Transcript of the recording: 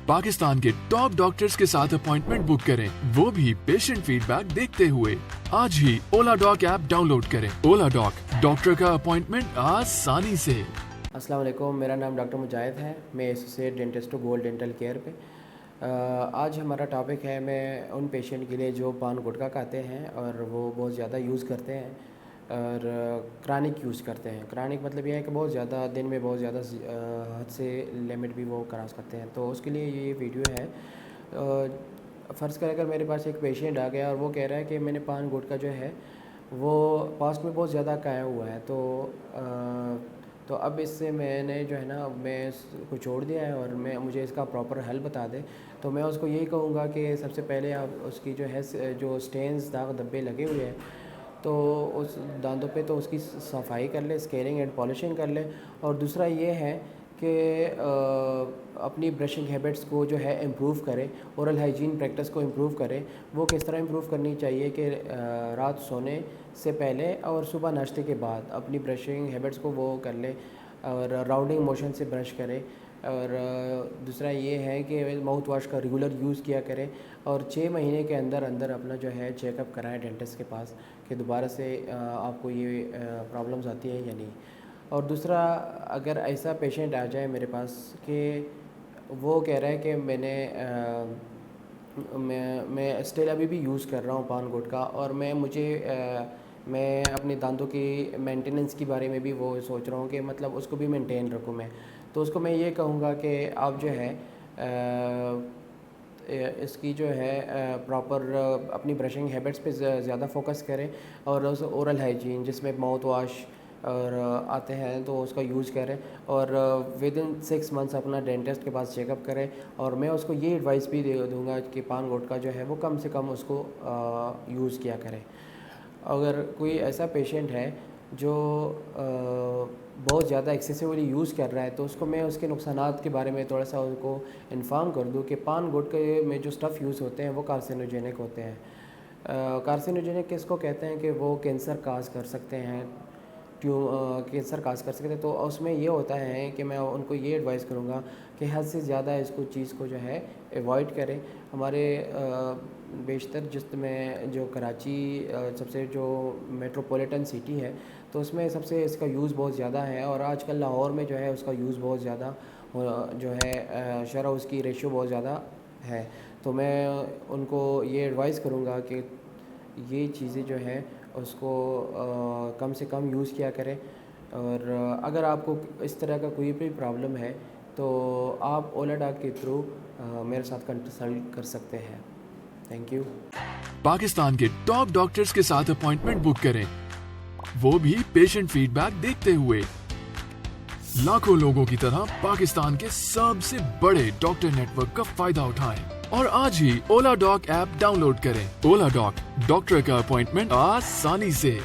पाकिस्तान के top doctors के साथ अपॉइंटमेंट बुक करें, वो भी पेशेंट फीडबैक देखते हुए। आज ही ओला डॉक ऐप डाउनलोड करें। ओला डॉक, डॉक्टर का अपॉइंटमेंट आसानी से। अस्सलाम वालेकुम, मेरा नाम डॉक्टर मुजाहिद है। मैं एसोसिएट डेंटिस्ट हूँ गोल्ड डेंटल केयर पे। आज हमारा टॉपिक है मैं उन पेशेंट के लिए जो पान गुटखा खाते हैं और वो बहुत ज़्यादा यूज़ करते हैं और क्रॉनिक यूज़ करते हैं। क्रॉनिक मतलब यह है कि बहुत ज़्यादा दिन में बहुत ज़्यादा हद से लिमिट भी वो क्रॉस करते हैं। तो उसके लिए ये वीडियो है। फ़र्ज़ कर अगर मेरे पास एक पेशेंट आ गया और वो कह रहा है कि मैंने पान गुटखा जो है वो पास्ट में बहुत ज़्यादा खाया हुआ है, तो अब इससे मैंने जो है ना मैं इसको छोड़ दिया है और मुझे इसका प्रॉपर हल बता दे। तो मैं उसको यही कहूँगा कि सबसे पहले आप उसकी जो है जो स्टेन्स दाग धब्बे लगे हुए हैं तो उस दांतों पे तो उसकी सफाई कर ले, स्केलिंग एंड पॉलिशिंग कर ले। और दूसरा ये है कि अपनी ब्रशिंग हैबिट्स को जो है इम्प्रूव करें, ओरल हाइजीन प्रैक्टिस को इम्प्रूव करें। वो किस तरह इम्प्रूव करनी चाहिए कि रात सोने से पहले और सुबह नाश्ते के बाद अपनी ब्रशिंग हैबिट्स को वो कर ले और राउंडिंग मोशन से ब्रश करें। और दूसरा ये है कि माउथ वॉश का रेगुलर यूज़ किया करें और 6 महीने के अंदर अंदर अपना जो है चेकअप कराएं डेंटिस्ट के पास कि दोबारा से आपको ये प्रॉब्लम्स आती हैं या नहीं। और दूसरा, अगर ऐसा पेशेंट आ जाए मेरे पास कि वो कह रहा है कि मैं स्टिल अभी भी यूज़ कर रहा हूँ पान गुटखा और मैं अपने दांतों की मेंटेनेंस के बारे में भी वो सोच रहा हूँ कि मतलब उसको भी मेंटेन रखूँ मैं, तो उसको मैं ये कहूँगा कि आप जो है इसकी जो है प्रॉपर अपनी ब्रशिंग हैबिट्स पे ज़्यादा फोकस करें और उस ओरल हाइजीन जिसमें माउथ वॉश और आते हैं तो उसका यूज़ करें और विद इन 6 मंथ्स अपना डेंटिस्ट के पास चेकअप करें। और मैं उसको ये एडवाइस भी दे दूँगा कि पान गुटखा जो है वो कम से कम उसको यूज़ किया करें। अगर कोई ऐसा पेशेंट है जो बहुत ज़्यादा एक्सेसिवली यूज़ कर रहा है तो उसको मैं उसके नुकसानात के बारे में थोड़ा सा उनको इन्फॉर्म कर दूँ कि पान गुटखे में जो स्टफ़ यूज़ होते हैं वो कार्सिनोजेनिक होते हैं। कार्सिनोजेनिक किसको कहते हैं कि वो कैंसर काज कर सकते हैं, कैंसर काज कर सकते हैं। तो उसमें ये होता है कि मैं उनको ये एडवाइस करूँगा कि हद से ज़्यादा इसको चीज़ को जो है अवॉइड करें। हमारे बेशतर जिसमें जो कराची सबसे जो मेट्रोपॉलिटन सिटी है तो उसमें सबसे इसका यूज़ बहुत ज़्यादा है और आजकल लाहौर में जो है उसका यूज़ बहुत ज़्यादा जो है शरह उसकी रेशियो बहुत ज़्यादा है। तो मैं उनको ये एडवाइस करूँगा कि ये चीज़ें जो है उसको कम से कम यूज़ किया करें। और अगर आपको इस तरह का कोई भी प्रॉब्लम है तो आप ओला डॉक के थ्रू मेरे साथ कंसल्ट कर सकते हैं। Thank you. पाकिस्तान के टॉप डॉक्टर्स के साथ अपॉइंटमेंट बुक करें, वो भी पेशेंट फीडबैक देखते हुए। लाखों लोगों की तरह पाकिस्तान के सबसे बड़े डॉक्टर नेटवर्क का फायदा उठाएं और आज ही ओला डॉक ऐप डाउनलोड करें। ओला डॉक, डॉक्टर का अपॉइंटमेंट आसानी से।